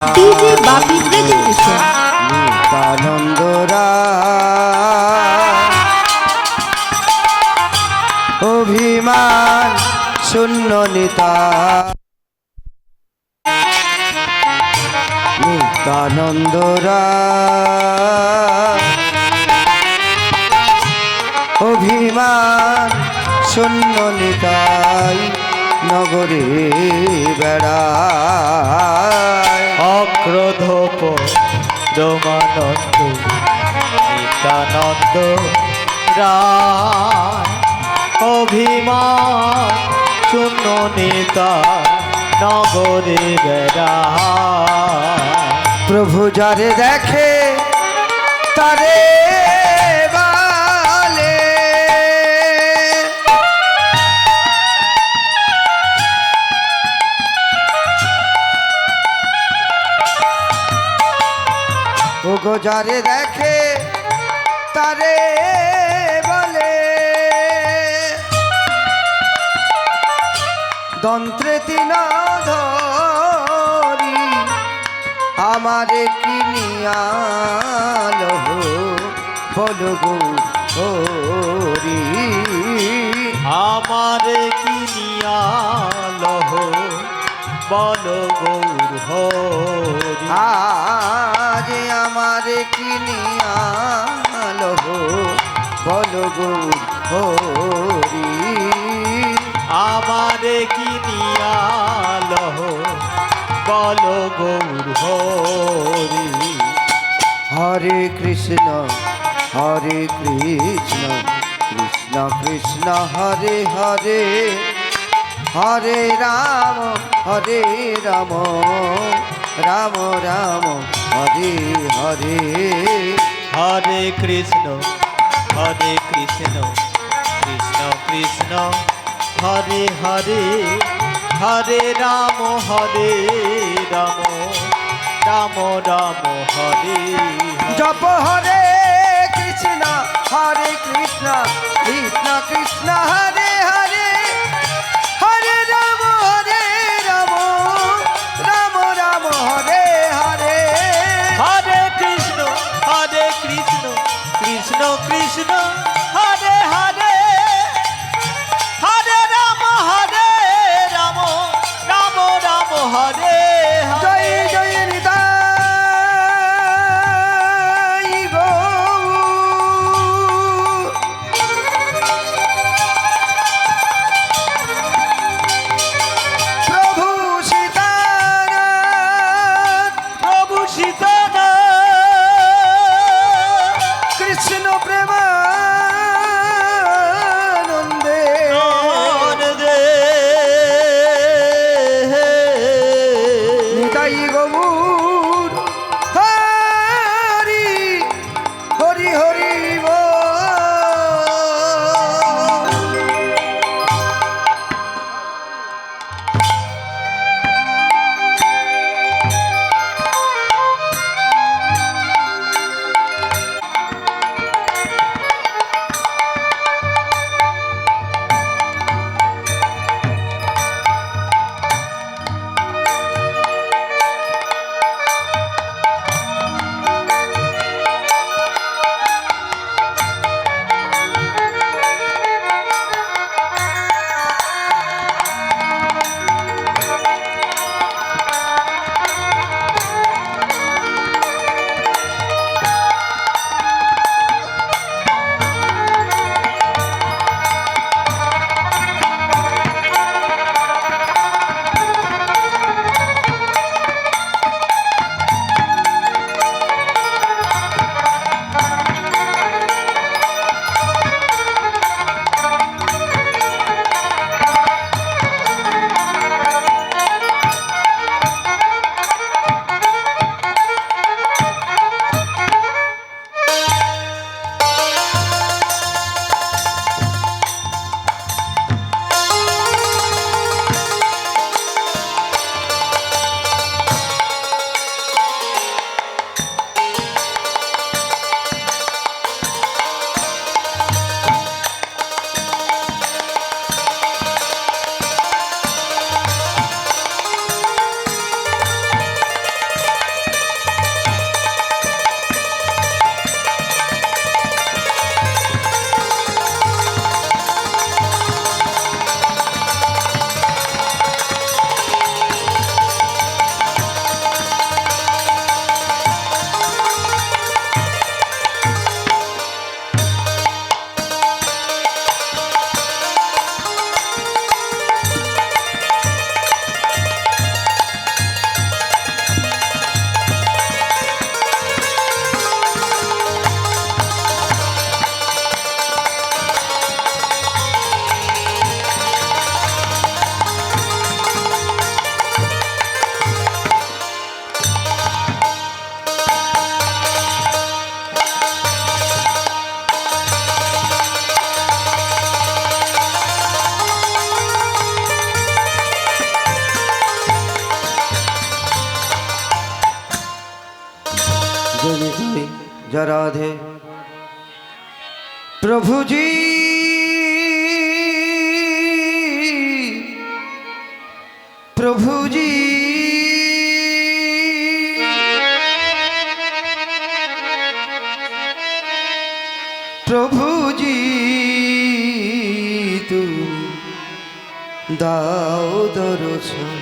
DJ বাপি presentation. নিত্যানন্দরা অভিমান শূন্য নিতা নিত্যানন্দরা অভিমান শূন্য নিতাই নগরে বেড়ায় অক্রোধপ রমানন্দ নিত্যানন্দ রায় অভিমান শূন্য নেতা নগরে বেড়ায়। প্রভু যারে দেখে তারে বলে ওগো যারে দেখে তারে বলে দন্ত্রে তিন ধরি আমারে কিনিয়াল বলো গো হরি আমারে কিনিয়া লহ বল গৌর হরি। আজ আমারে কিনিয়াল বলো গো হরি আমারে কিনিয়া লহ বল গৌর হরি। হরে কৃষ্ণ কৃষ্ণ কৃষ্ণ হরে হরে হরে রাম রাম রাম হরে হরে হরে কৃষ্ণ কৃষ্ণ কৃষ্ণ হরে হরে হরে রাম রাম রাম হরে জপ হরে কৃষ্ণ কৃষ্ণ কৃষ্ণ হরে হরে হরে রাম রাম রাম হরে হরে হরে কৃষ্ণ কৃষ্ণ কৃষ্ণ হরে হরে হরে রাম রাম রাম হরে জয় হরে। জয় নিতাই গৌর প্রভু সীতানাথ প্রভু সীতানাথ কৃষ্ণ প্রেমা जनिताई जय राधे प्रभु जी प्रभु जी प्रभु जी तुम दाओ दर्शन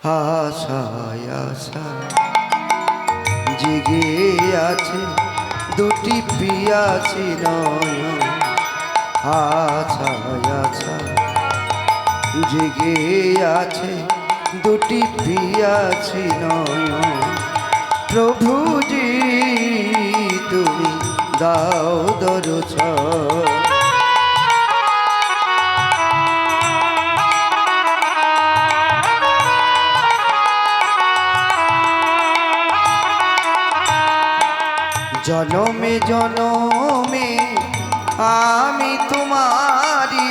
आशाय आशा জেগে আছে দুটি পিয়াসী নয়ন আছায় আছা জেগে আছে দুটি পিয়াসী নয়ন প্রভুজি তুমি দাও দর্শন জনমে জনমে আমি তোমারি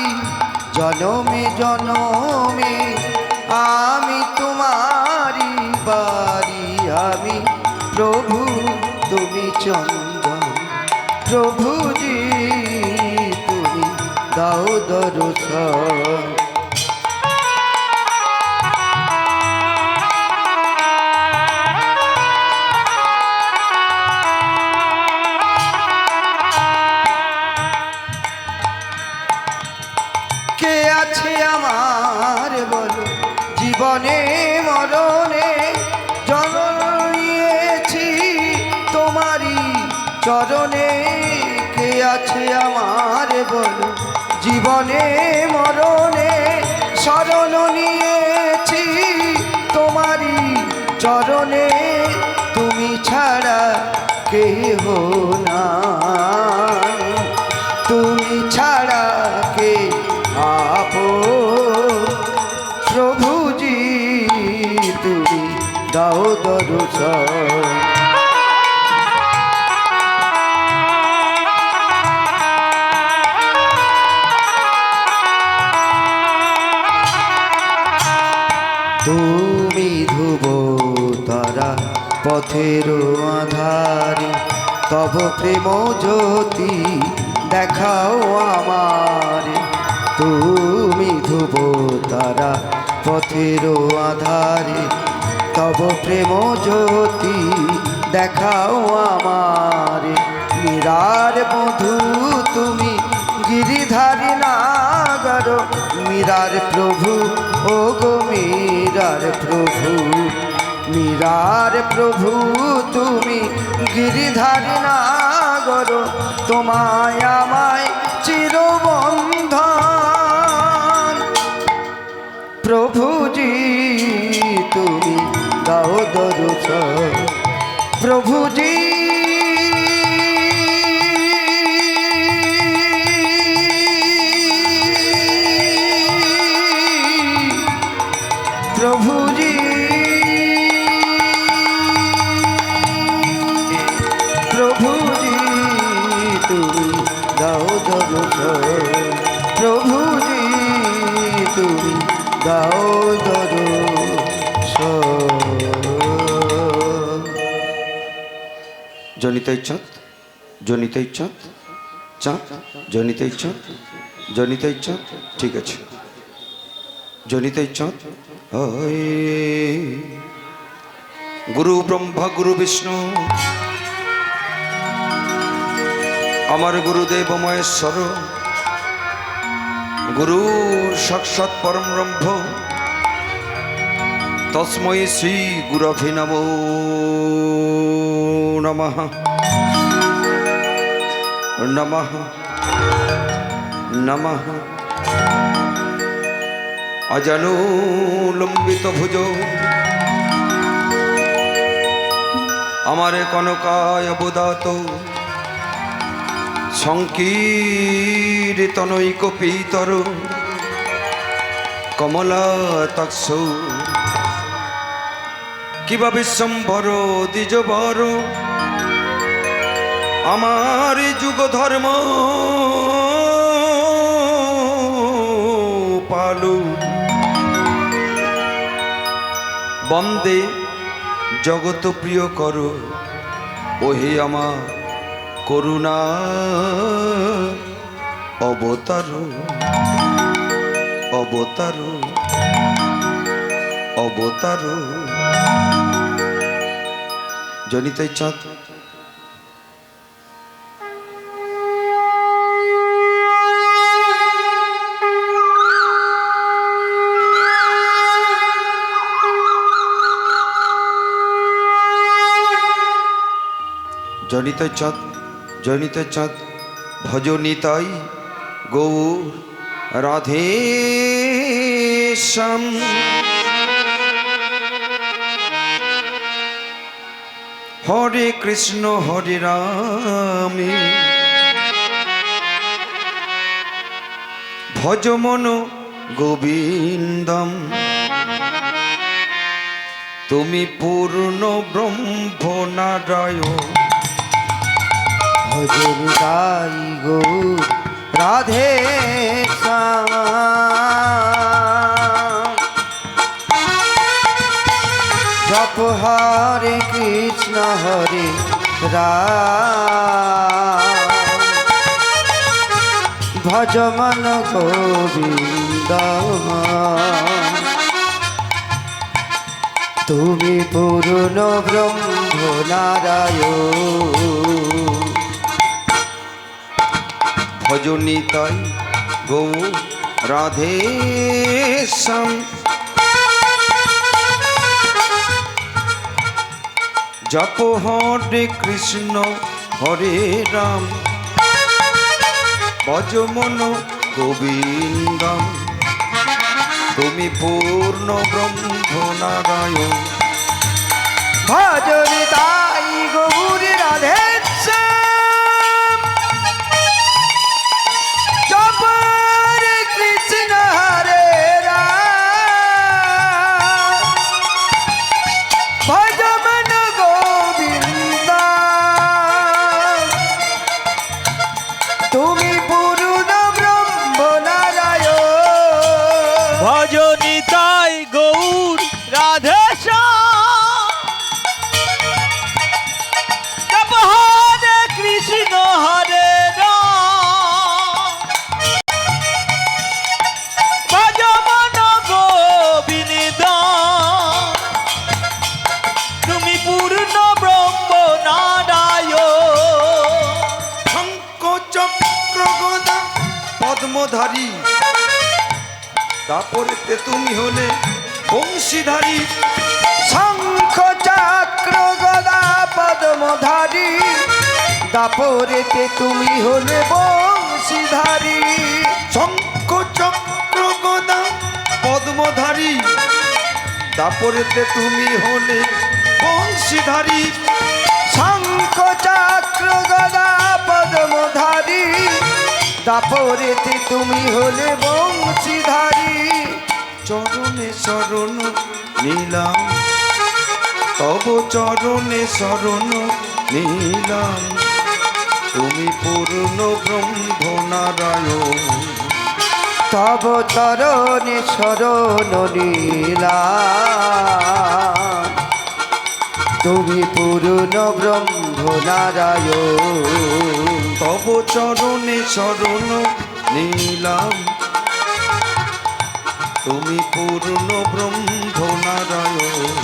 জনমে জনমে আমি তোমারি বাড়ি আমি প্রভু তুমি চন্দন প্রভুজি তুমি দাও দর্শন আমার বলো জীবনে মরণে জন্মিয়েছি তোমারি চরণে কে আছে আমার বলো জীবনে মরণে শরণ নিয়েছি তোমারি চরণে তুমি ছাড়া কেহ নাই তুমি ছাড়া কে আপো প্রভুজি তুমি দাও দর্শন তুমি ধ্রুব তারা পথের আধারে তব প্রেম জ্যোতি দেখাও আমারে তুমি ধ্রুব তারা পথের আধারে তব প্রেম জ্যোতি দেখাও আমারে মীরার বধূ তুমি গিরিধারী নাগর মীরার প্রভু ও গো মীরার প্রভু মীরার প্রভু তুমি গিরিধারী নাগর তোমায় আমায় চিরবন্ধন প্রভুজি তুমি দাও দর্শন প্রভুজি প্রভুজি প্রভুজি তুমি দাও দর্শন প্রভুজি তুমি দাও দর্শন জনিতাই চাঁদ জনিতাই চাঁদ চাঁদ জনিতাই চাঁদ জনিতাই চাঁদ ঠিক আছে জনিতাই চাঁদ গুরু ব্রহ্মা গুরু বিষ্ণু আমার গুরুদেব মহেশ্বর গুরু সাক্ষাৎ পরম ব্রহ্ম তস্मै শ্রী গুরভে নমো নমঃ নমঃ নমঃ অজানুলম্বিত ভুজ আমারে কনকায় অবদাত সংকীর্তনৈক পীতর কমলাতাক্ষ কিবা বিশ্বম্ভর দ্বিজবর আমার যুগ ধর্ম পালু বন্দে জগত প্রিয় করো ওহে আমার করুণা অবতার অবতার অবতার জনিতাই চাঁদ জনিতাই চাঁদ জনিতাই চাঁদ ভজনিতাই গৌর রাধে শ্যাম হরে কৃষ্ণ হরে রামে ভজ মন গোবিন্দম তুমি পূর্ণ ব্রহ্ম নারায়ণ ভজন গাই গৌর রাধে শ্যাম জপ হরে কৃষ্ণ হরে রাম ভজ মন গোবিন্দ তুমি পূর্ণ ব্রহ্ম নারায়ণ ভজনিতাই গৌ রাধে শ্যাম জপ হরে কৃষ্ণ হরে রাম ভজ মন গোবিন্দম তুমি পূর্ণ ব্রহ্ম নারায়ণ ভজন তাই গৌর রাধে শ্যাম জপ হরে কৃষ্ণ হরে রাম ভজ মন গোবিন্দ তুমি পূর্ণ ব্রহ্ম নারায়ণ ভজনিতাই গৌর রাধে শ্যাম জপ হরে কৃষ্ণ হরে রাম ভজ মন গোবিন্দ তুমি পূর্ণ ব্রহ্ম নারায়ণ শঙ্খ চক্র গদা পদ্মধারী তারপরেতে তুমি হলে বংশীধারী শঙ্খ চক্র গদা পদ্মধারী দাপরেতে তুমি হলে বংশীধারী শঙ্খ চক্র গদা পদ্মধারী তারপরেতে তুমি হলে বংশীধারী শঙ্খ চক্র গদা পদ্মধারী দাপরেতে তুমি হলে বংশীধারী চরণে শরণ নিলাম তব চরণে শরণ নিলাম তুমি পূর্ণ ব্রহ্ম নারায়ণ তব চরণে শরণ লীলাম তুমি পূর্ণ ব্রহ্ম নারায়ণ তব চরণে শরণ নিলাম তুমি পূর্ণ ব্রহ্ম নারায়ণ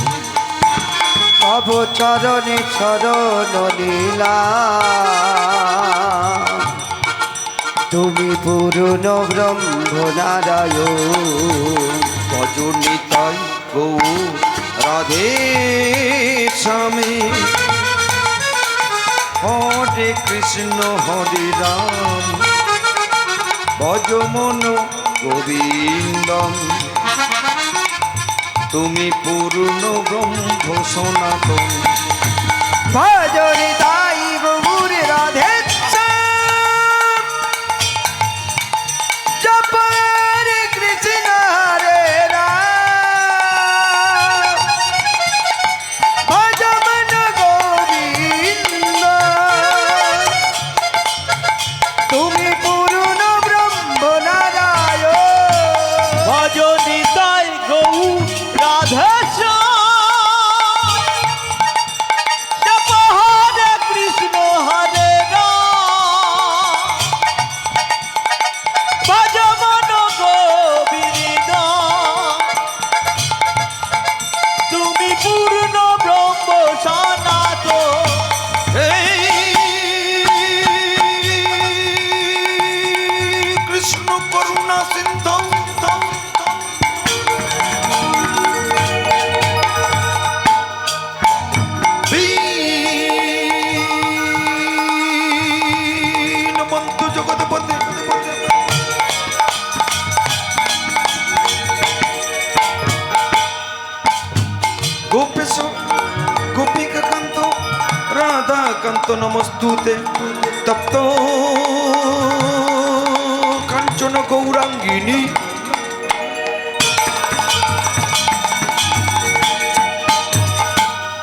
তব চরণে শরণ লীলাম তুমি পূর্ণ ব্রহ্ম নারায়ণ ভজনিতাই গৌ রাধে স্বামী হরে কৃষ্ণ হরে রাম ভজ মন গোবিন্দম তুমি পূর্ণ ব্রহ্ম সনাতন ভজনি তাই গৌর রাধে শ্যাম জপ হরে কৃষ্ণ হরে রাম ভজ মন গোবিন্দ তুমি পূর্ণ ব্রহ্ম নারায়ণ ভজনিতাই গৌর রাধে শ্যাম গোপিকা কান্ত রাধা কান্ত নমস্তুতে তপ্ত কাঞ্চন গৌরাঙ্গিনী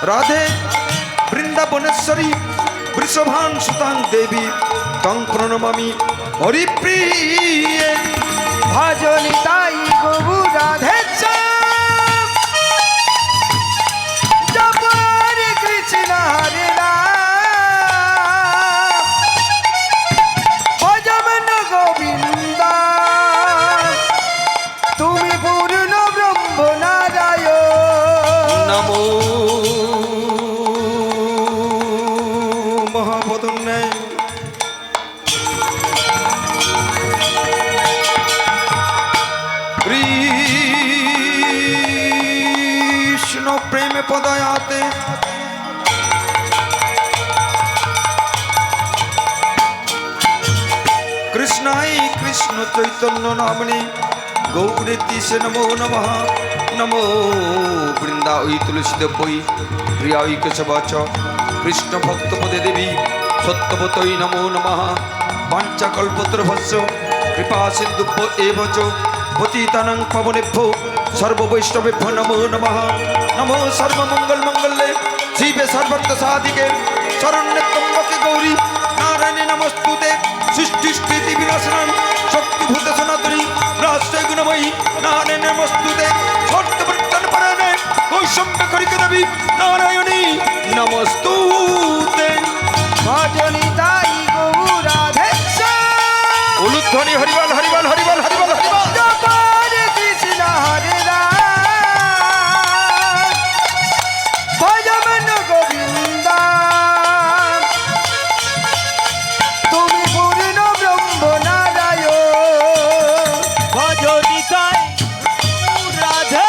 রাধে বৃন্দাবনেশ্বরী বৃষভান সুতাং দেবী তং প্রণমামি হরিপ্রিয়ে ভজনি তাই গৌ রাধে জপ হরে কৃষ্ণ হরে রাম ভজমন গোবিন্দ তুমি পূর্ণ ব্রহ্ম নারায়ণ নমো মহাপদন্যায় কৃষ্ণ প্রেমে পদয়াতে কৃষ্ণাই কৃষ্ণ চৈতন্য নামনি গৌরীতিশে নমো নমঃ নমো বৃন্দাই তুলসীদেবৈ প্রিয়াই কেশবাচ কৃষ্ণ ভক্তপদে দেবী সত্যবতৈ নমো নমঃ বাঞ্ছাকল্পতরুভ্যশ্চ কৃপা সিন্ধুভ্য এব চ পতিতানাং পাবনেভ্যো সর্ববৈষ্ণবেভ্যো নমো নমঃ নমো সর্বমঙ্গলমঙ্গলে শিবে সর্বার্থ সাধিকে শরণ্যে ত্র্যম্বকে গৌরী নারায়ণে নমস্তুতে সৃষ্টিস্থিতি বিনাশনাং শক্তিভূত সনাতনী রাষ্ট্রয় গুণময়ী নারায়ণে নমস্তুতে সত্যপরিত্রাণ পরায়ণে বৈষম্য করিকে দেবী নারায়ণী নমস্তুতে ভজনি তাই গৌ রাধে উলুধ্বনি হরিবল হরিবল হরিবল হরিবল হরিবল জপ হরে কৃষ্ণ হরে রাম ভজমন গোবিন্দ তুমি পূর্ণ ব্রহ্ম নারায়ণ ভজনি তাই রাধে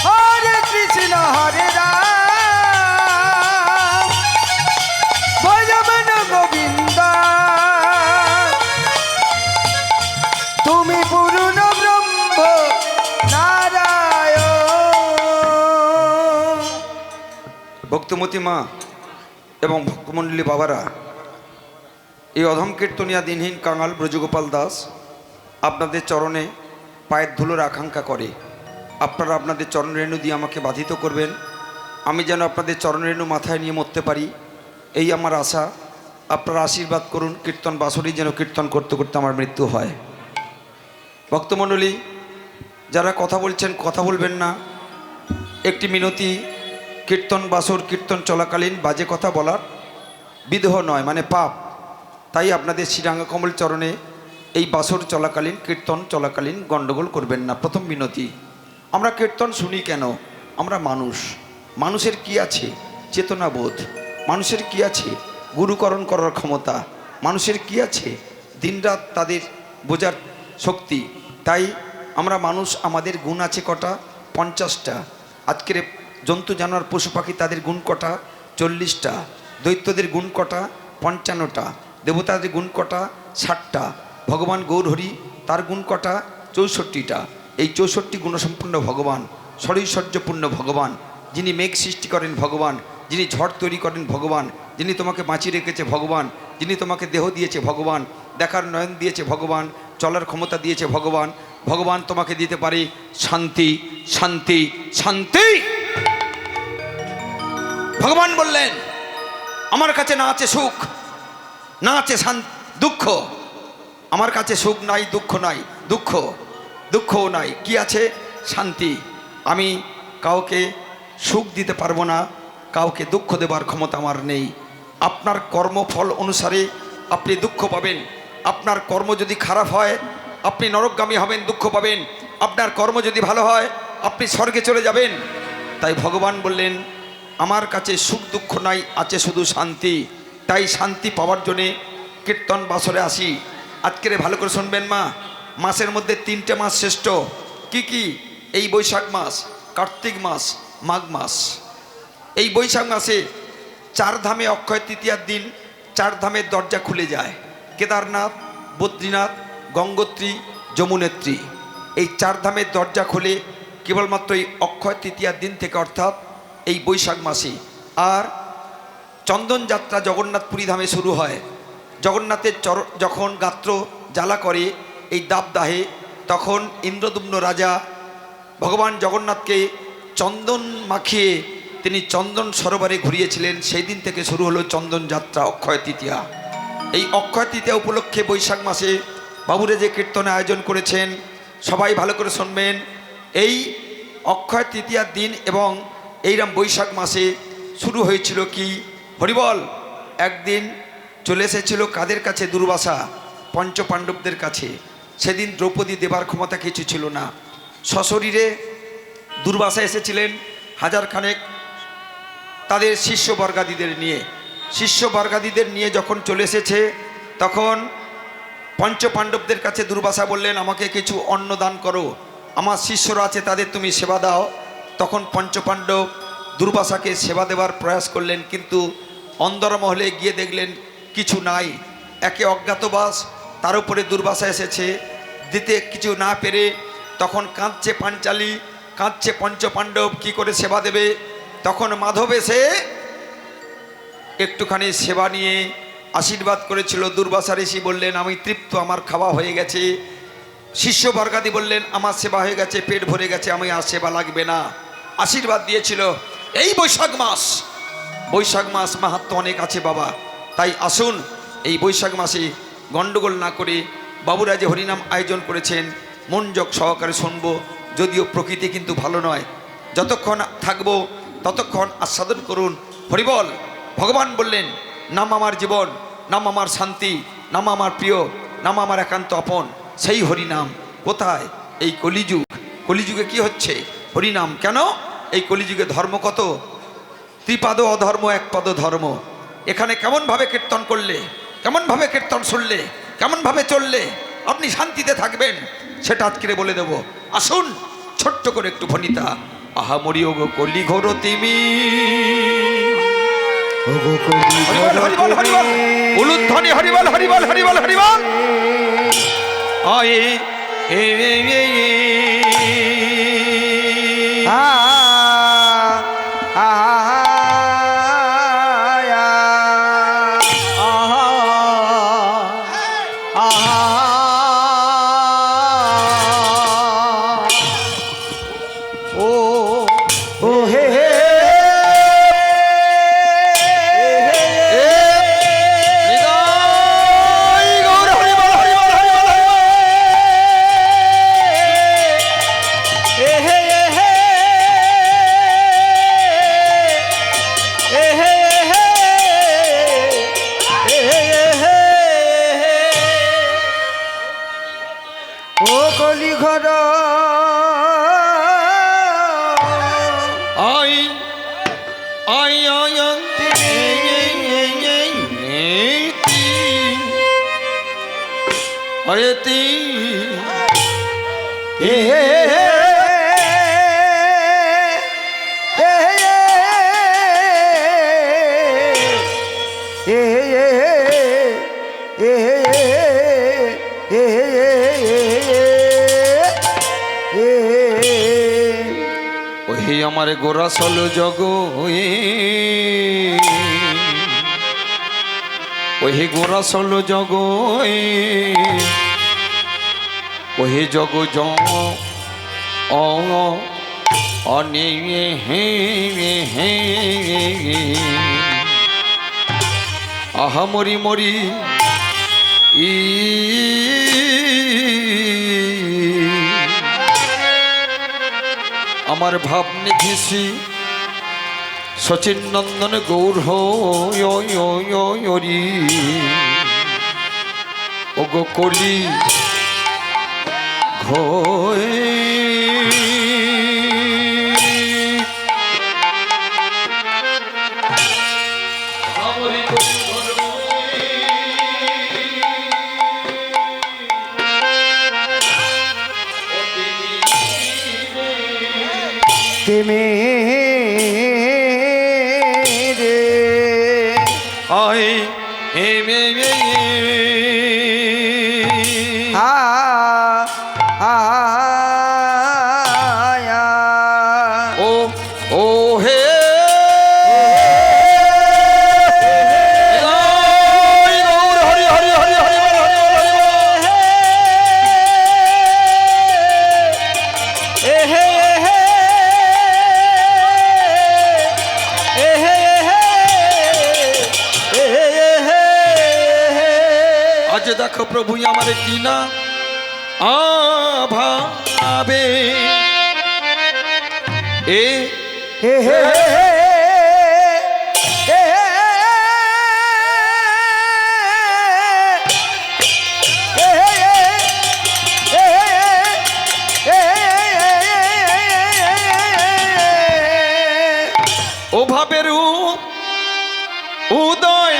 হরে কৃষ্ণ হরে রাম ভজমন গোবিন্দ তুমি পূর্ণ ব্রহ্ম নারায়ণ ভক্তমতী মা এবং ভক্তমণ্ডলী বাবারা, এই অধম কীর্তনিয়া দিনহীন কাঙাল ব্রজগোপাল দাস আপনাদের চরণে পায়ের ধুলোর আকাঙ্ক্ষা করে। আপনারা আপনাদের চরণরেণু দিয়ে আমাকে বাধিত করবেন, আমি যেন আপনাদের চরণরেণু মাথায় নিয়ে মরতে পারি, এই আমার আশা। আপনারা আশীর্বাদ করুন, কীর্তন বাঁশরি যেন কীর্তন করতে করতে আমার মৃত্যু হয়। ভক্তমণ্ডলী যারা কথা বলছেন কথা বলবেন না, একটি মিনতি, কীর্তন বাসর কীর্তন চলাকালীন বাজে কথা বলার বিদেহ নয়, মানে পাপ। তাই আপনাদের শ্রীরাঙ্গা কমল চরণে এই বাসর চলাকালীন কীর্তন চলাকালীন গণ্ডগোল করবেন না। প্রথম বিনতি। আমরা কীর্তন শুনি কেন? আমরা মানুষ। মানুষের কি আছে? চেতনাবোধ। মানুষের কি আছে? গুরুকরণ করার ক্ষমতা। মানুষের কি আছে? দিনরাত তাদের বোঝার শক্তি। তাই আমরা মানুষ, আমাদের গুণ আছে কটা? 50টা। আজকের জন্তু জানোয়ার পশু পাখি তাদের গুণ কটা? 40টা। দৈত্যদের গুণ কটা? 55টা। দেবতাদের গুণ কটা? 60টা। ভগবান গৌরহরি তার গুণ কটা? 64টা। এই 64 গুণসম্পন্ন ভগবান, শরৈশ্বর্যপূর্ণ ভগবান, যিনি মেঘ সৃষ্টি করেন ভগবান, যিনি ঝড় তৈরি করেন ভগবান, যিনি তোমাকে বাঁচিয়ে রেখেছে ভগবান, যিনি তোমাকে দেহ দিয়েছে ভগবান, দেখার নয়ন দিয়েছে ভগবান, চলার ক্ষমতা দিয়েছে ভগবান। ভগবান তোমাকে দিতে পারে শান্তি, শান্তি, শান্তি। ভগবান বললেন আমার কাছে না আছে সুখ, না আছে দুঃখ। আমার কাছে সুখ নাই, দুঃখ নাই, দুঃখও নাই। কি আছে? শান্তি। আমি কাউকে সুখ দিতে পারবো না, কাউকে দুঃখ দেবার ক্ষমতা আমার নেই। আপনার কর্মফল অনুসারে আপনি দুঃখ পাবেন। আপনার কর্ম যদি খারাপ হয় আপনি নরকগামী হবেন, দুঃখ পাবেন। আপনার কর্ম যদি ভালো হয় আপনি স্বর্গে চলে যাবেন। তাই ভগবান বললেন আমার কাছে সুখ দুঃখ নাই, আছে শুধু শান্তি। তাই শান্তি পাওয়ার জন্যে কীর্তন বাসরে আসি। আজকের ভালো করে শুনবেন মা, মাসের মধ্যে 3টে মাস শ্রেষ্ঠ। কি কি? এই বৈশাখ মাস, কার্তিক মাস, মাঘ মাস। এই বৈশাখ মাসে 4 ধামে অক্ষয় তৃতীয়ার দিন 4 ধামের দরজা খুলে যায়। কেদারনাথ, বদ্রীনাথ, গঙ্গোত্রী, যমুনেত্রী। এই 4 ধামের দরজা খুলে কেবলমাত্র এই অক্ষয় তৃতীয়ার দিন থেকে, অর্থাৎ এই বৈশাখ মাসে। আর চন্দন যাত্রা জগন্নাথপুরী ধামে শুরু হয়। জগন্নাথের যখন গাত্র জ্বালা করে এই দাবদাহে, তখন ইন্দ্রদুম্ন রাজা ভগবান জগন্নাথকে চন্দন মাখিয়ে তিনি চন্দন সরোবরে ঘুরিয়েছিলেন। সেই দিন থেকে শুরু হলো চন্দন যাত্রা, অক্ষয় তৃতীয়া। এই অক্ষয় তৃতীয়া উপলক্ষে বৈশাখ মাসে বাবুরে যে কীর্তনে আয়োজন করেছেন, সবাই ভালো করে শুনবেন। এই অক্ষয় তৃতীয়ার দিন এবং এইরকম বৈশাখ মাসে শুরু হয়েছিল কি হরিবল। একদিন চলে এসেছিল কাদের কাছে? দুর্বাসা, পঞ্চপাণ্ডবদের কাছে। সেদিন দ্রৌপদী দেবার ক্ষমতা কিছু ছিল না। সশরীরে দুর্বাসা এসেছিলেন হাজারখানেক তাদের শিষ্যবর্গাদিদের নিয়ে। শিষ্যবর্গাদিদের নিয়ে যখন চলে এসেছে, তখন পঞ্চপাণ্ডবদের কাছে দুর্বাসা বললেন, আমাকে কিছু অন্ন দান করো, আমার শিষ্যরা আছে তাদের তুমি সেবা দাও। তখন পঞ্চপাণ্ডব দুর্বাসাকে সেবা দেওয়ার প্রয়াস করলেন, কিন্তু অন্দরমহলে গিয়ে দেখলেন কিছু নাই। একে অজ্ঞাতবাস, তার উপরে দুর্বাসা এসেছে, দিতে কিছু না পেরে তখন কাঁদছে পাঞ্চালী, কাঁদছে পঞ্চপাণ্ডব, কি করে সেবা দেবে। তখন মাধব এসে একটুখানি সেবা নিয়ে আশীর্বাদ করেছিল। দুর্বাসা ঋষি বললেন, আমি তৃপ্ত, আমার খাওয়া হয়ে গেছে। শিষ্যবর্গাদি বললেন, আমার সেবা হয়ে গেছে, পেট ভরে গেছে, আমি আর সেবা লাগবে না। আশীর্বাদ দিয়েছিল। এই বৈশাখ মাস মাহাত্ম্য অনেক আছে বাবা। তাই আসুন এই বৈশাখ মাসে গণ্ডগোল না করে বাবুরা যে হরিনাম আয়োজন করেছেন, মনযোগ সহকারে শুনবো। যদিও প্রকৃতি কিন্তু ভালো নয়, যতক্ষণ থাকবো ততক্ষণ আস্বাদন করুন। হরিবল। ভগবান বললেন, নাম আমার জীবন, নাম আমার শান্তি, নাম আমার প্রিয়, নাম আমার একান্ত আপন। সেই হরিনাম কোথায়? এই কলিযুগ। কলিযুগে কি হচ্ছে? হরিনাম। কেন? এই কলিযুগে ধর্ম কত? ত্রিপাদ অধর্ম, একপদ ধর্ম। এখানে কেমনভাবে কীর্তন করলে, কেমনভাবে কীর্তন শুনলে, কেমনভাবে চললে আপনি শান্তিতে থাকবেন, সেটা আজকে বলে দেব। আসুন ছোট্ট করে একটু ভনিতা। আহা মরি ও গো কলি ঘোর তিমি, হরিবল হরিবল হরিবল, উলুধ্বনি হরিবল হরিবল হরিবল হরিবল। আয়ে এ এ এ ওহে আমার গোরাসল জগ, ওহে গোরাসল জগ, ওহে জগ জগ অনে হে হে। আহা মরি মরি ই আমার ভাব নিঘেছি সচিন নন্দন গৌর হরি। ও গো কলি ঘোয় তেমে রে আয় হে মে মে আ আ দেখো প্রভু আমার কি না ভাবে এ হে হে হে ওভাবে রূপ উদয়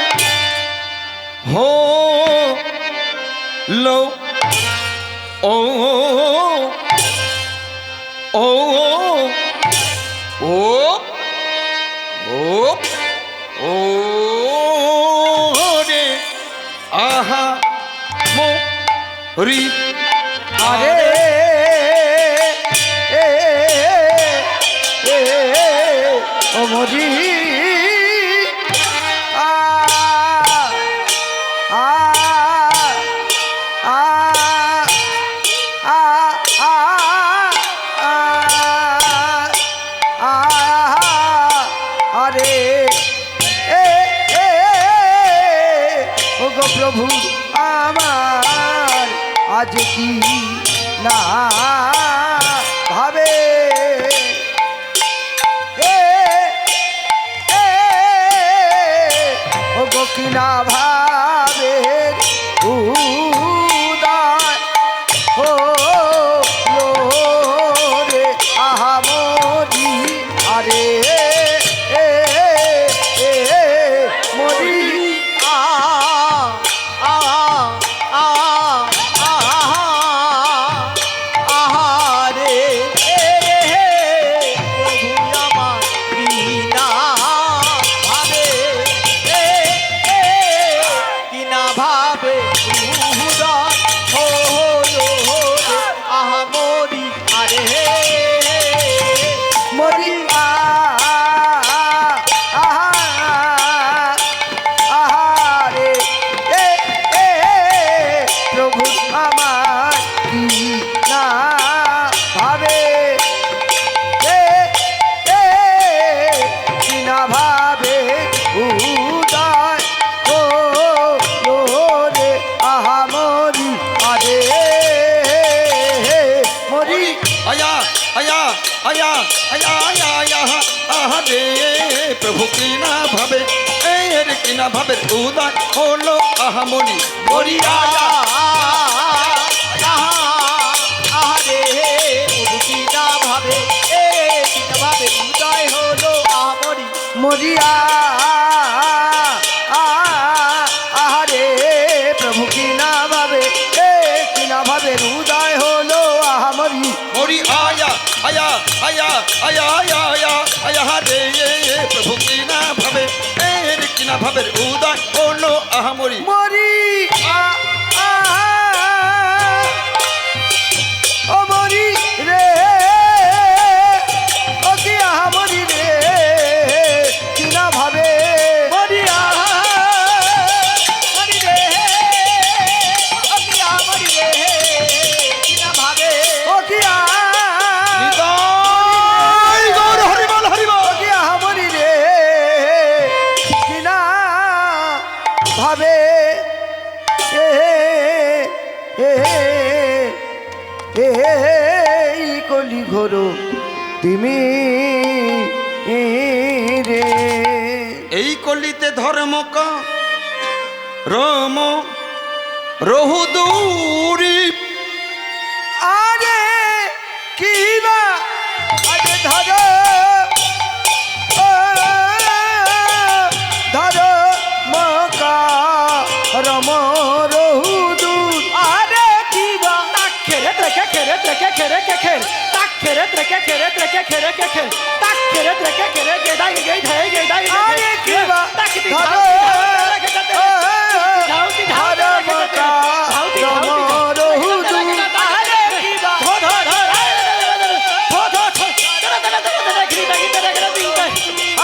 হো লো ও ও ও ও ও রে আহা মো রি আরে ও মরি আ আ আ আ আ আরে ও গো প্রভু আমার আজ কি না ভাবে ও গো কি না ভাবে উদয় ও রে আহা মরি আরে মরি আহারে প্রভু আমার কিনা ভাবে কিনা ভাবে উদয় হলো রে আহা মরি আরে মরি আহারে প্রভু আমার কি না ভাবে কি না ভাবে উদয় ও রে আহা মরি আরে মরি আয়া আয়া আয়া আয়া আয়া আয়া আহা রে প্রভু কি না ভাবে এর কি না ভাবে উদয় হলো আহা মরি মরি আয়া আহারে প্রভু কিনা ভাবে কিনা ভাবে উদয় হলো আমরি মরিয়া আহারে প্রভু কি না ভাবে কি না ভাবে হৃদয় হলো আহামরি মরি আয়া আয়া আয়া আয়া আয়া আয়া আয়া রে প্রভু কি না ভাবে এর কি না ভাবে উদয় হলো আহা মরি মরি ও মরি রে ও কি আহামরি রে কি না ভাবে মরিয়া মরি রে অকিয়া মরি রে কিনা ভাবে ও কি নিতাই গৌর হরিবল হরিবল কি আহামরি রে কি না ভাবে এই কলি ঘোর তুমি রে এই কলিতে ধর্মক রম রহুদুরি আরে কি বা আরে ধর ধর মকা রম রহুদুর আরে কি বা তাক খেরে ত্রেকে খেরে ত্রেকে খেরে কে খের তাক খেরে ত্রেকে খেরে ত্রেকে খেরে কে খের তাক খেরে ত্রেকে খেরে গেদাই গেই ধাই গেদাই আরে কি বা তাক দি ধর ধাউতি ধর মকা রম রহুদুর আরে কি বা ধর ধর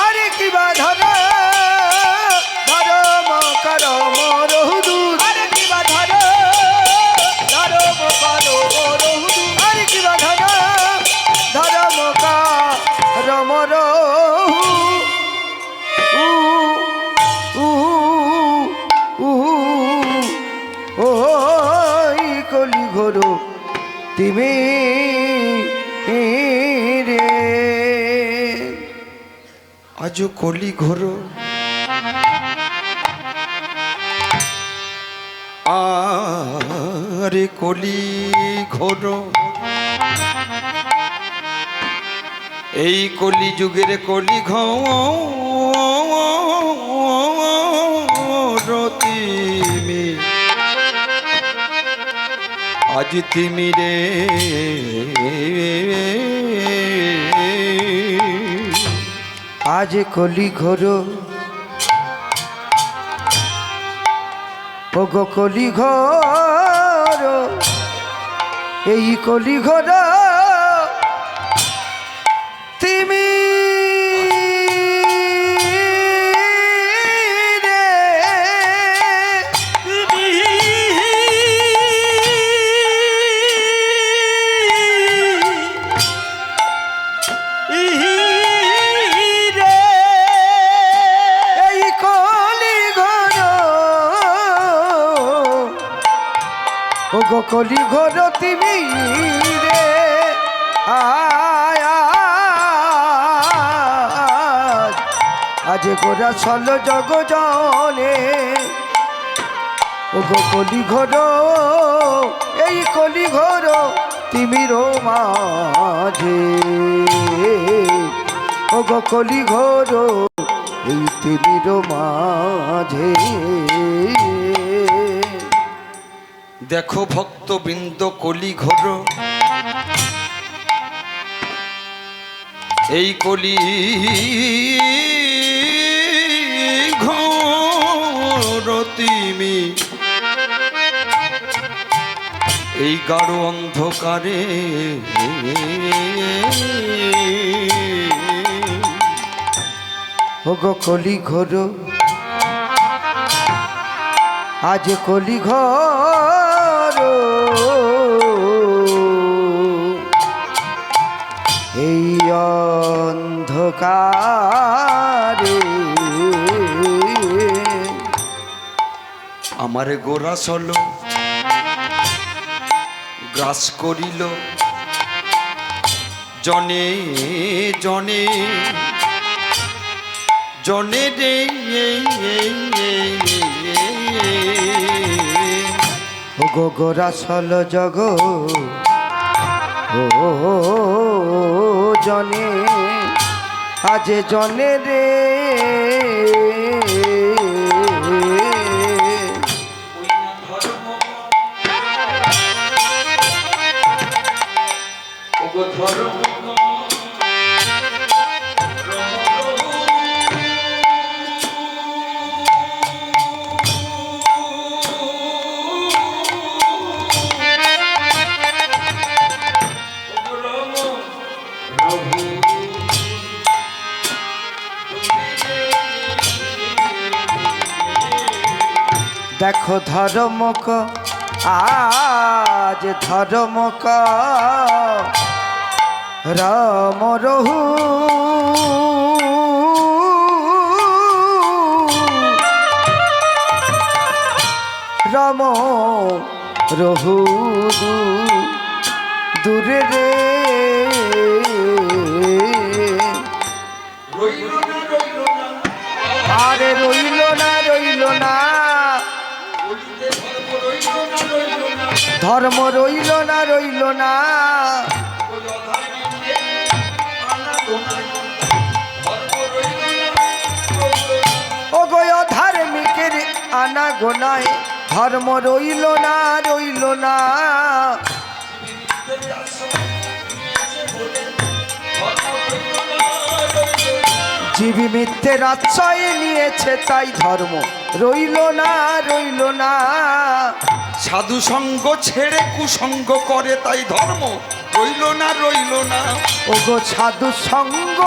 আরে কি বা ধর ধর মকা রম রহুদুর আরে কি বা ধর ধর মোকালো রহুদু আরে কি বা ধর ধর মকা রম রহু উ উ উ ও ঘোর তিমি রে। আজও কলি ঘোর আরে কলি ঘোর, এই কলি যুগের কলি ঘোর তিমি, আজ তিমি রে। আজ কলি ঘোর ও গো কলি ঘোর, এই কলি ঘোর তিমি রে। এই কলি ঘোর ও গো কলি ঘোর তিমি রে। আজ গোরা চল জগ জনে ও গো কলি ঘোর, এই কলি ঘোর তিমির মাঝে, ও গো কলি ঘোর এই তিমির মাঝে। দেখো ভক্তবৃন্দ কলি ঘোর, এই কলি ঘোর তিমি, এই গাঢ় অন্ধকারে ও গো কলি ঘোর, আজ কলি ঘোর এই অন্ধকারে, আমার গোরা চল গ্রাস করিল জনে জনে জনে রে। ও গো গোরা চল জগ ও জনে, আজ জনে রে। দেখো ধর্মক আজ ধর্মক রাম রহু, রাম রহু দূরে রে। আরে রইল না রইল না ধর্ম, রইল না রইল না। ও গো ধার্মিকের আনা গোনায় ধর্ম রইল না রইল না। জীবী মিথ্যের আশ্রয় নিয়েছে তাই ধর্ম রইল না রইল না। সাধু সঙ্গ ছেড়ে কুসঙ্গ করে তাই ধর্ম রইল না রইল না। ও গো সাধু সঙ্গ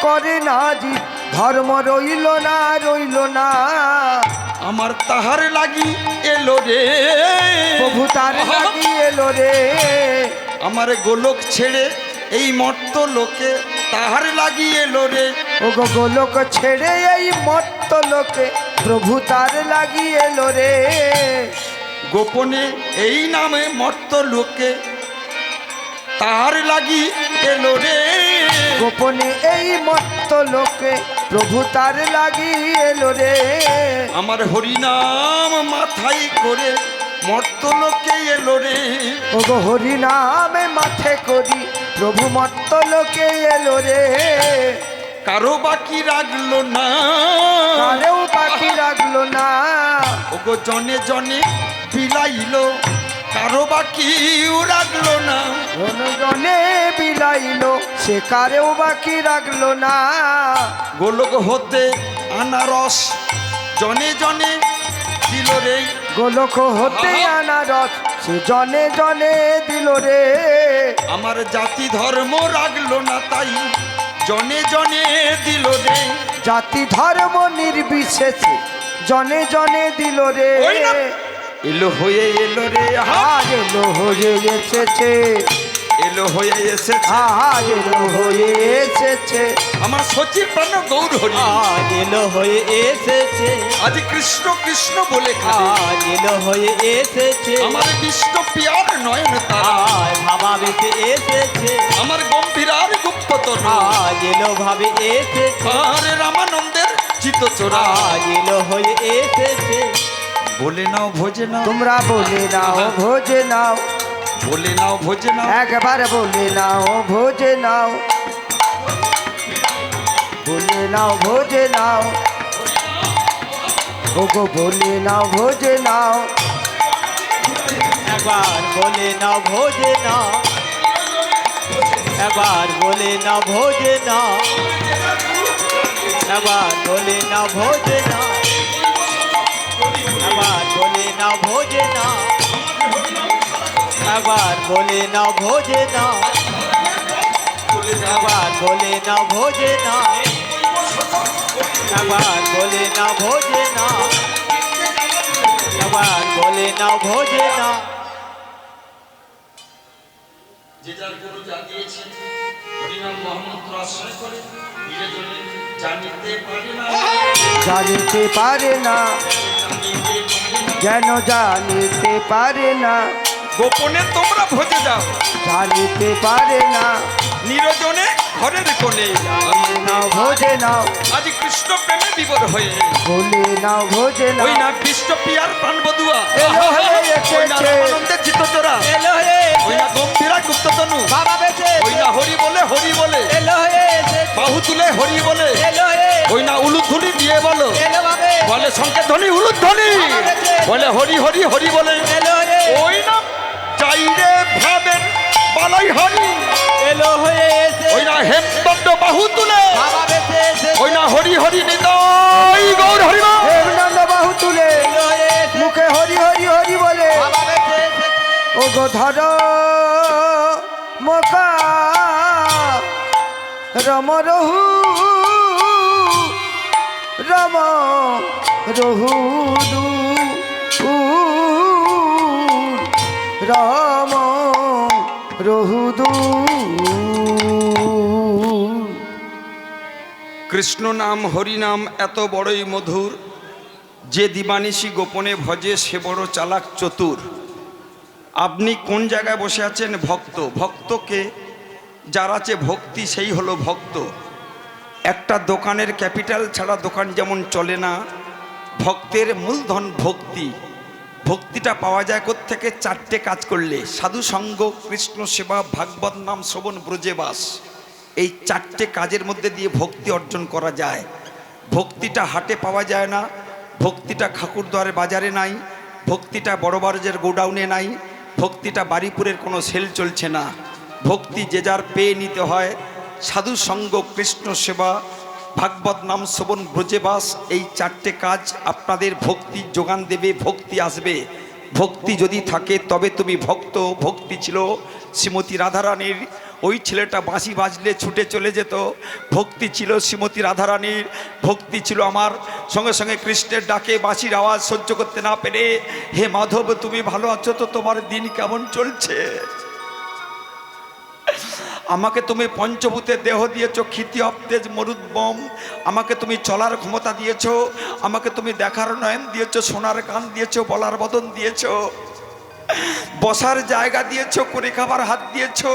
করে না জি ধর্ম রইল না রইল না। আমার তাহার লাগি এলো রে প্রভু তার লাগি এলো রে। আমার গোলক ছেড়ে এই মর্ত লোকে তাহার লাগি এলো রে। ও গো গোলক ছেড়ে এই মর্ত লোকে প্রভু তার লাগি এলো রে। গোপনে এই নামে মর্ত লোকে তার লাগি এলো রে। গোপনে এই মত্ত লোকে প্রভু তার লাগি এলো রে। আমার হরিনাম মাথায় করে মর্ত লোকে এলো রে। ও গো হরি নামে মাথে করি প্রভু মত্ত লোকে এলো রে। কারো বাকি রাখলো না, কারেও বাকি রাখলো না। ওগো জনে জনে বিলাইলো, কারো বাকিও রাখলো না। জনে বিলাইলো সে কারেও বাকি রাখলো না। গোলক হতে আনারস জনে জনে দিল রে। গোলক হতে আনারস সে জনে জনে দিল রে। আমার জাতি ধর্ম রাখলো না তাই জনে জনে দিল রে। জাতি ধর্ম নির্বিশেষে জনে জনে দিল রে। ওই না, এলো হয়ে এলো রে। আজ এলো হয়ে এসেছে, এলো হয়ে এসেছে, আজ এলো হয়ে এসেছে। আমার সচিব প্রাণ গৌর হরি আজ এলো হয়ে এসেছে, আজ কৃষ্ণ কৃষ্ণ বলে খাবে। আজ এলো হয়ে এসেছে, আমার বিষ্ণু পিয়ার নয়ন তারা, আজ ভাবা বেঁচে এসেছে, আমার গম্ভীরার গুপ্ততর, আজ এলো ভাবে এসেছে, আর রামানন্দের চিতচোরা। আজ এলো হয়ে এসেছে। বলে নাও ভোজে নাও, তোমরা বলে নাও ভোজে নাও, বলে নাও ভোজে নাও, একবার বলে নাও ভোজে নাও, বলে নাও ভোজে নাও। ওগো বলে নাও ভোজে নাও। একবার বলে নাও ভোজে নাও, একবার বলে নাও ভোজে নাও, একবার বলে নাও ভোজে নাও, একবার বলে নাও ভোজে নাও, একবার বলে নাও ভোজে নাও, একবার বলে নাও ভোজে নাও, একবার বলে নাও ভোজে নাও, একবার বলে নাও ভোজে নাও। যে যার গুরু যা দিয়েছেন হরিনাম মহামন্ত্র আশ্রয় করে ধীরে ধীরে জানিতে পারে না, জানিতে পারে না, যেন জানিতে পারে না, গোপনে তোমরা ভোজে যাও, জানিতে পারে না। নিরজনে ঘরের কোণে নাও ভোজে নাও, আজ কৃষ্ণ প্রেমে বিবর হয়ে বলে নাও ভোজে ওই নাও। না বিষ্ণু পিয়ার প্রাণ বধুয়া, এলো হয়ে এসেছে। ওই না রামানন্দের চিত্তচোরা, এলো হয়ে ওই না গম্ভীরা গুপ্ততনু, বাবা বেঁচে ওই না হরি বলে এলো হয়ে এসেছে, বাহু তুলে হরি বলে, এলো হয়ে ওই না উলুধ্বনি দিয়ে বলো, এলো ভাবে বলে সংকেত ধ্বনি উলুধ্বনি, বলে হরি হরি হরি বলে, এলো হয়ে ওই না চাইরে ভাবেন বালাই হরি, এলো হয়ে এসে ওই না হেমদণ্ড বাহু তুলে, বাবা বেঁচে এসে ওই না হরি হরি নিতাই গৌর হরিমা, হেমনন্দ বাহু তুলে এলো হয়ে এসে মুখে হরি হরি হরি বলে। বাবা বেঁচে এসে ও গো ধর মকা রম রহু, রম রহু দু রম রহুদু। কৃষ্ণ নাম হরি নাম এত বড়ই মধুর, যে দিবানিশি গোপনে ভজে সে বড় চালাক চতুর। আপনি কোন জায়গায় বসে আছেন? ভক্ত। ভক্তকে যার আছে ভক্তি সেই হলো ভক্ত। একটা দোকানের ক্যাপিটাল ছাড়া দোকান যেমন চলে না, ভক্তের মূলধন ভক্তি। ভক্তিটা পাওয়া যায় কোত্থেকে? চারটে কাজ করলে: সাধু সঙ্গ, কৃষ্ণ সেবা, ভাগবত নাম শ্রবণ, ব্রজে বাস। এই চারটে কাজের মধ্যে দিয়ে ভক্তি অর্জন করা যায়। ভক্তিটা হাটে পাওয়া যায় না, ভক্তিটা ঠাকুরদ্বারে বাজারে নাই, ভক্তিটা বড় বাজারের গোডাউনে নাই, ভক্তিটা বাড়িপুরের কোনো সেল চলছে না। ভক্তি যে যার পেয়ে নিতে হয়। সাধু সঙ্গ, কৃষ্ণ সেবা, ভাগবত নাম শ্রবণ, ব্রজে বাস, এই চারটে কাজ আপনাদের ভক্তি যোগান দেবে, ভক্তি আসবে। ভক্তি যদি থাকে তবে তুমি ভক্ত। ভক্তি ছিল শ্রীমতী রাধারানীর। ওই ছেলেটা বাঁশি বাজলে ছুটে চলে যেত। ভক্তি ছিল শ্রীমতী রাধারানীর। ভক্তি ছিল আমার সঙ্গে সঙ্গে কৃষ্ণের ডাকে বাঁশির আওয়াজ সহ্য করতে না পেরে, হে মাধব তুমি ভালো আছো তো? তোমার দিন কেমন চলছে? আমাকে তুমি পঞ্চভূতের দেহ দিয়েছো, ক্ষিতি অবতেজ মরুদ্বম। আমাকে তুমি চলার ক্ষমতা দিয়েছো, আমাকে তুমি দেখার নয়ন দিয়েছো, শোনার কান দিয়েছো, বলার বদন দিয়েছো, বসার জায়গা দিয়েছো, করে খাবার হাত দিয়েছো।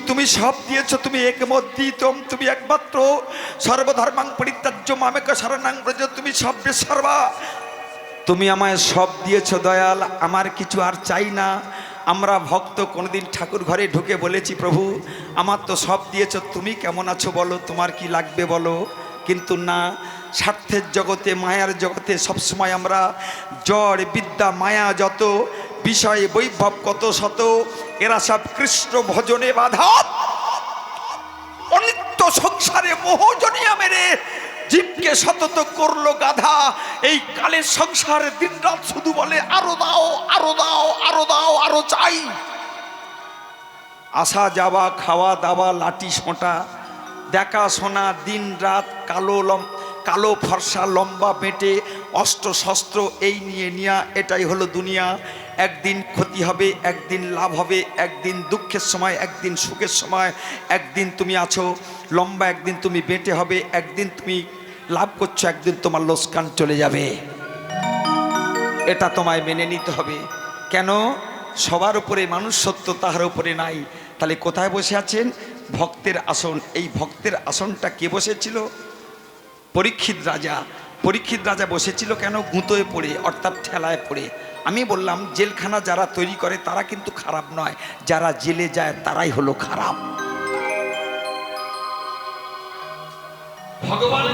তুমি সব দিয়েছো। তুমি একমদ্বিতম, তুমি একমাত্র। সর্বধর্মাং পরিত্যাজ্য মামেক শরণাং ব্রজ, তুমি সর্বে সর্বা। তুমি আমায় সব দিয়েছো দয়াল, আমার কিছু আর চাই না। আমরা ভক্ত কোনোদিন ঠাকুর ঘরে ঢুকে বলেছি, প্রভু আমার তো সব দিয়েছো, তুমি কেমন আছো বলো, তোমার কি লাগবে বলো। কিন্তু না, স্বার্থের জগতে, মায়ার জগতে সবসময় আমরা জড় বিদ্যা মায়া যত, বিষয় বৈভব কত শত, এরা সব কৃষ্ণ ভজনে বাধা। অনিত্য সংসারে মোহজনিয়া মেরে জীবকে সতত করলো গাধা। এই কালের সংসারে দিনরাত শুধু বলে আরো দাও, আরো দাও, আরো দাও, আরো চাই। আসা যাওয়া, খাওয়া দাওয়া, লাঠি সোঁটা, দেখাশোনা, দিন রাত, কালো ফর্সা লম্বা পেটে, অস্ত্র শস্ত্র, এই নিয়ে নিয়া, এটাই হলো দুনিয়া। একদিন ক্ষতি হবে, একদিন লাভ হবে, একদিন দুঃখের সময়, একদিন সুখের সময়। একদিন তুমি আছো লম্বা, একদিন তুমি বেঁটে হবে, একদিন তুমি লাভ করছো, একদিন তোমার লোকসান চলে যাবে। এটা তোমায় মেনে নিতে হবে। কেন? সবার উপরে মানুষ সত্য, তাহার উপরে নাই। তাহলে কোথায় বসে আছেন? ভক্তের আসন। এই ভক্তের আসনটা কে বসেছিল? পরীক্ষিত রাজা। পরীক্ষিত রাজা বসেছিল কেন? গুঁতোয় পড়ে, অর্থাৎ ঠেলায় পড়ে। আমি বললাম জেলখানা যারা তৈরি করে তারা কিন্তু খারাপ নয়, যারা জেলে যায় তারাই হলো খারাপ। ভগবান